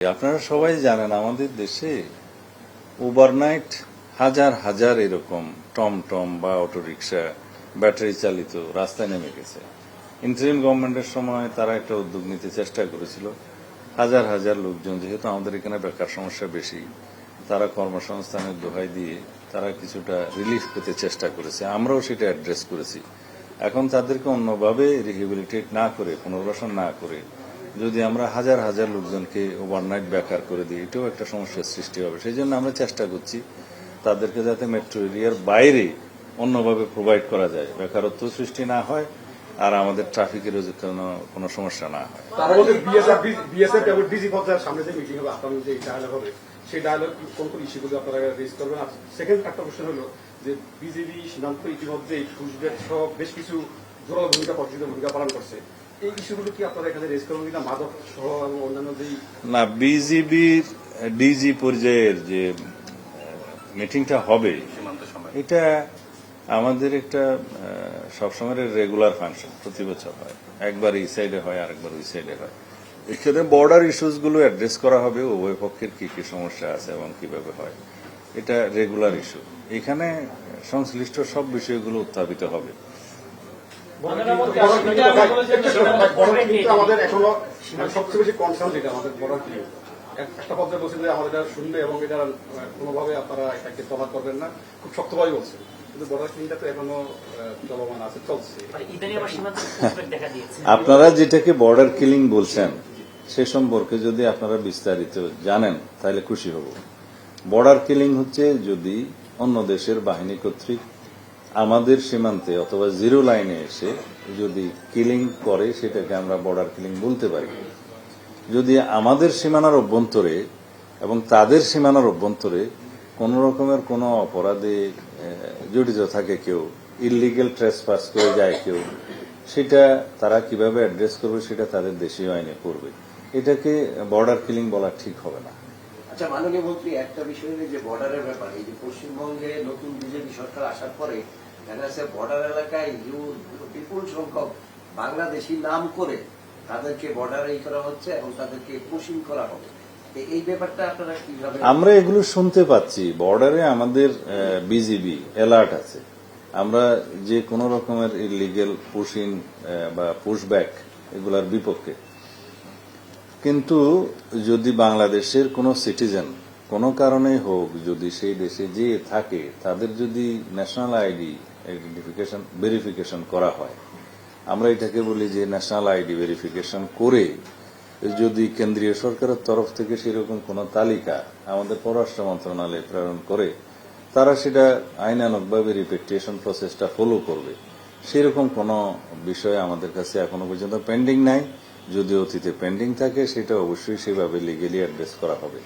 আপনারা সবাই জানেন আমাদের দেশে ওভারনাইট হাজার হাজার এরকম টমটম বা অটোরিকশা ব্যাটারি চালিত রাস্তায় নেমে গেছে। ইন্টারিম গভর্নমেন্টের সময় তারা একটা উদ্যোগ নিতে চেষ্টা করেছিল। হাজার হাজার লোকজন, যেহেতু আমাদের এখানে বেকার সমস্যা বেশি, তারা কর্মসংস্থানের দোহাই দিয়ে তারা কিছুটা রিলিফ পেতে চেষ্টা করেছে। আমরাও সেটা অ্যাড্রেস করেছি। এখন তাদেরকে অন্যভাবে রিহেবিলিটেট না করে, পুনর্বাসন না করে যদি আমরা হাজার হাজার লোকজনকে ওভারনাইট বেকার করে দিই, এটাও একটা সমস্যার সৃষ্টি হবে। সেই জন্য আমরা চেষ্টা করছি তাদেরকে যাতে মেট্রো এরিয়ার বাইরে অন্যভাবে প্রোভাইড করা যায়, বেকারত্ব সৃষ্টি না হয় আর আমাদের ট্রাফিকের কোনো সমস্যা না হয়। সামনে যে মিটিং হবে, আপনার যে ডায়ালগ হবে, সেই ডায়ালগ কোন কোন ইস্যুগুলো আপনারা রেজ করবেন? আর সেকেন্ড একটা কোশ্চেন হলো যে বিজেপি সীমান্ত ইতিমধ্যে ঘুষব্যাট সহ বেশ কিছু জোরালো ভূমিকা পালন করছে। এই ইস্যুগুলো কি আপনারা এখানে রেজ করবেন কিনা, মাদক সহ এবং অন্যান্য যেই না, বিজিবির ডিজি পর্যায়ের যে মিটিংটা হবে এটা আমাদের একটা সবসময় রেগুলার ফাংশন, প্রতি বছর হয়। একবার এই সাইডে হয়, আরেকবার ওই সাইডে হয়। এখানে বর্ডার ইস্যুস গুলো অ্যাড্রেস করা হবে, উভয় পক্ষের কি কি সমস্যা আছে এবং কিভাবে হয়, এটা রেগুলার ইস্যু। এখানে সংশ্লিষ্ট সব বিষয়গুলো উত্থাপিত হবে। আমাদের এখনো সবচেয়ে বেশি কনসার্ন যেটা আমাদের বর্ডার ক্লিন, একটা পর্যায়ে বলছে যে আমাদের এটা শুনবে এবং এটা কোনোভাবে আপনারা এটাকে তফাৎ করবেন না, খুব শক্তভাবে বলছে। কিন্তু বর্ডার ক্লিনটা তো এখনো চলমান আছে, চলছে। আপনারা যেটাকে বর্ডার কিলিং বলছেন সে সম্পর্কে যদি আপনারা বিস্তারিত জানেন তাহলে খুশি হব। বর্ডার কিলিং হচ্ছে যদি অন্য দেশের বাহিনী কর্তৃক আমাদের সীমান্তে অথবা জিরো লাইনে এসে যদি কিলিং করে, সেটাকে আমরা বর্ডার কিলিং বলতে পারি। যদি আমাদের সীমানার অভ্যন্তরে এবং তাদের সীমানার অভ্যন্তরে কোন রকমের কোনো অপরাধে জড়িত থাকে কেউ, ইললিগেল ট্রেসপাস করে যায় কেউ, সেটা তারা কিভাবে অ্যাড্রেস করবে সেটা তাদের দেশীয় আইনে পড়বে। এটাকে বর্ডার কিলিং বলা ঠিক হবে না। আচ্ছা, মাননীয় মন্ত্রী, একটা বিষয় যে বর্ডারের ব্যাপারে, এই যে পশ্চিমবঙ্গে নতুন বিজেপি সরকার আসার পরে দেখা যাচ্ছে বর্ডার এলাকায় বিপুল সংখ্যক বাংলাদেশি নাম করে তাদেরকে বর্ডারে করা হচ্ছে এবং তাদেরকে পুশিং করা হবে। এই ব্যাপারটা আপনারা কিভাবে? আমরা এগুলো শুনতে পাচ্ছি। বর্ডারে আমাদের বিজিবি অ্যালার্ট আছে। আমরা যে কোনো রকমের ইলিগেল পুশিং বা পুশব্যাক এগুলার বিপক্ষে। কিন্তু যদি বাংলাদেশের কোনো সিটিজেন কোনো কারণে হোক, যদি সেই দেশে যে থাকে, তাদের যদি ন্যাশনাল আইডি আইডেন্টিফিকেশন ভেরিফিকেশন করা হয়, আমরা এটাকে বলি যে ন্যাশনাল আইডি ভেরিফিকেশন করে যদি কেন্দ্রীয় সরকারের তরফ থেকে সেরকম কোনো তালিকা আমাদের পররাষ্ট্র মন্ত্রণালয়ে প্রেরণ করে, তারা সেটা আইনানুগভাবে রিপেট্রিয়েশন প্রসেসটা ফলো করবে। সেরকম কোনো বিষয় আমাদের কাছে এখনো পর্যন্ত পেন্ডিং নাই। যদি অতীতে পেন্ডিং থাকে, সেটা অবশ্যই সেভাবে লিগেলি অ্যাড্রেস করা হবে।